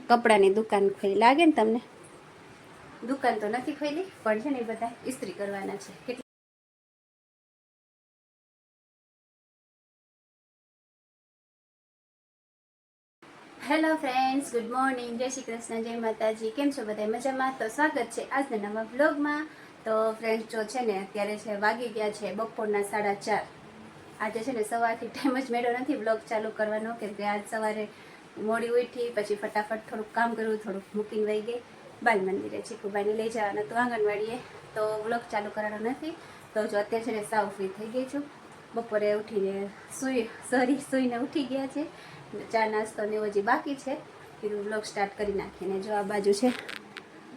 કપડાની દુકાન ખોલી લાગે ને તમને? દુકાન તો નથી ખોલી પણ છે ને એ બધા ઇસ્ત્રી કરવાના છે. હેલો ફ્રેન્ડ્સ, ગુડ મોર્નિંગ, જય શ્રી કૃષ્ણ, જય માતાજી. કેમ છો બધા? મજામાં? તો સ્વાગત છે આજના નવા વ્લોગમાં. તો ફ્રેન્ડ્સ જો છે ને અત્યારે છે વાગી ગયા છે બપોરના 4:30. આજે છે ને સવારથી ટાઈમ જ મેળ્યો નથી વ્લોગ ચાલુ કરવાનો, કેમ કે આજ સવારે મોડી ઉઠી, પછી ફટાફટ થોડુંક કામ કર્યું, થોડુંક મૂકીને વહી ગઈ બાલ મંદિરે. ચીકુબાઈને લઈ જવાના તો આંગણવાડીએ, તો વ્લોગ ચાલુ કરવાનો નથી. તો જો અત્યારે છે ને સાવ ફ્રી થઈ ગઈ છું. બપોરે ઉઠીને સૂઈને ઉઠી ગયા છે. ચા નાસ્તો ને હજી બાકી છે. કીધું વ્લોગ સ્ટાર્ટ કરી નાખીને જો આ બાજુ છે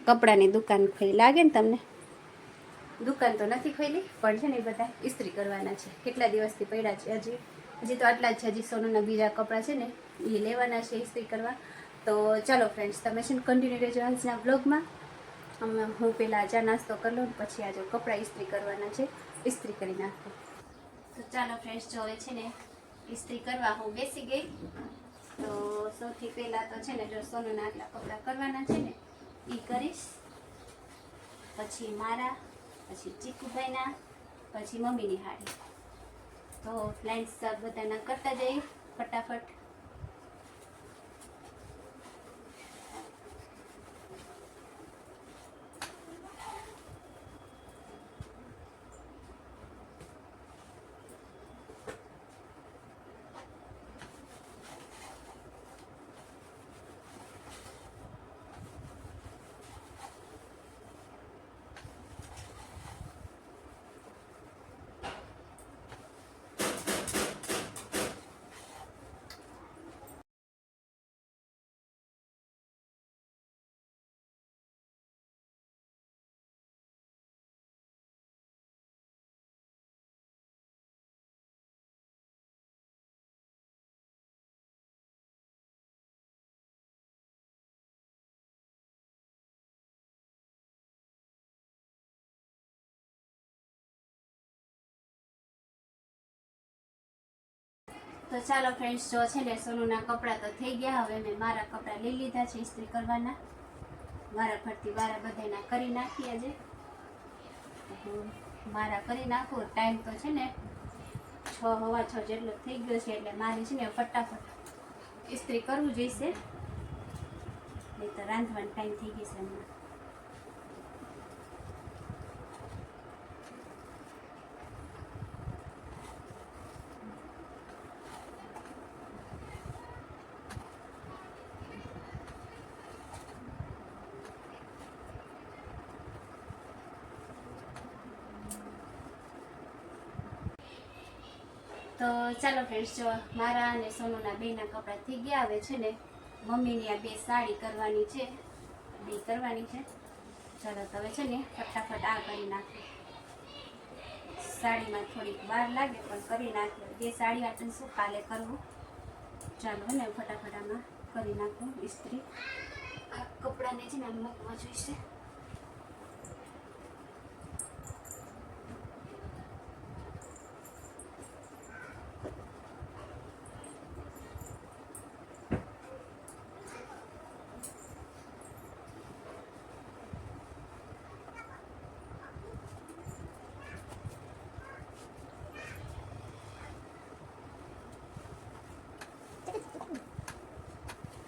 કપડાની દુકાન ખોલી લાગે ને તમને? દુકાન તો નથી ખોલી પણ છે ને એ બધા ઇસ્ત્રી કરવાના છે. કેટલા દિવસથી પડ્યા છે, હજી તો આટલા જ છે. હજી સોનુના બીજા કપડાં છે ને એ લેવાના છે ઇસ્ત્રી કરવા. તો ચાલો ફ્રેન્ડ્સ, તમે છે ને કન્ટિન્યુ રહેજો આજના વ્લોગમાં. હું પહેલાં ચા નાસ્તો કરી લઉં, પછી આજે કપડાં ઇસ્ત્રી કરવાના છે, ઇસ્ત્રી કરી નાખું. તો ચાલો ફ્રેન્ડ્સ, જો હવે છે ને ઇસ્ત્રી કરવા હું બેસી ગઈ. તો સૌથી પહેલાં તો છે ને જો સોનુના આટલા કપડાં કરવાના છે ને એ કરીશ, પછી મારા, પછી ચીકુભાઈના, પછી મમ્મીની હાડી. તો લાઇન્સ બધાના કરતા જઈએ ફટાફટ. તો ચાલો ફ્રેન્ડ્સ, જો છે ને સોનુના કપડાં તો થઈ ગયા. હવે મેં મારા કપડાં લઈ લીધા છે ઇસ્ત્રી કરવાના. મારા ફરતી વારા બધાના કરી નાખી. આજે મારા કરી નાખું. ટાઈમ તો છે ને 6:15 જેટલો થઈ ગયો છે, એટલે મારે છે ને ફટાફટ ઇસ્ત્રી કરવું જોઈશે, નહીં તો રાંધવાનો ટાઈમ થઈ ગયો છે હમણાં. તો ચાલો ફ્રેન્ડ્સ, જો મારા અને સોનુના બેના કપડાં થઈ ગયા. હવે છે ને મમ્મીની આ 2 સાડી કરવાની છે, 2 કરવાની છે. ચાલો તો હવે છે ને ફટાફટ આ કરી નાખીએ. સાડીમાં થોડીક વાર લાગે પણ કરી નાખીએ. 2 સાડી આપણે શું કાલે કરવું. ચાલો ને ફટાફટ આમાં કરી નાખું ઇસ્ત્રી. આ કપડાને છે ને મૂકવા જોઈશે.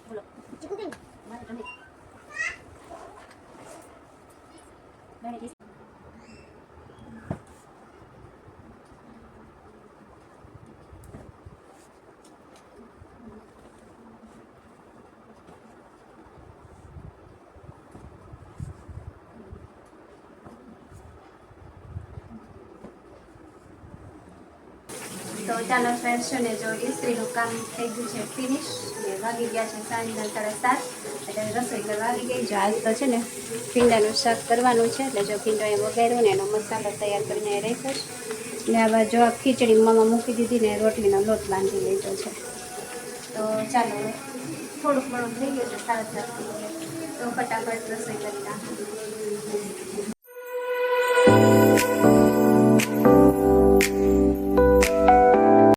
બોલો ચીકુબેન, મારે ગમે બેન. તો ચાલો ફ્રેન્ડ્સ, છે ને જો ઇસ્ત્રીનું કામ થઈ ગયું છે ફિનિશ. ને વાગી ગયા છે સાંજના 7:30. એટલે રસોઈ કરવા આવી ગઈ. જો આજ તો છે ને ભીંડાનું શાક કરવાનું છે, એટલે જો ભીંડો એ વઘાર્યો ને એનો મસાલો તૈયાર કરીને રાખ્યો છે. ને આવા જો આ ખીચડી મામા મૂકી દીધી ને રોટલીનો લોટ બાંધી લીધો છે. તો ચાલો થોડુંક ઘણું થઈ ગયું છે, 7:30 તો ફટાફટ રસોઈ કરી નાખું.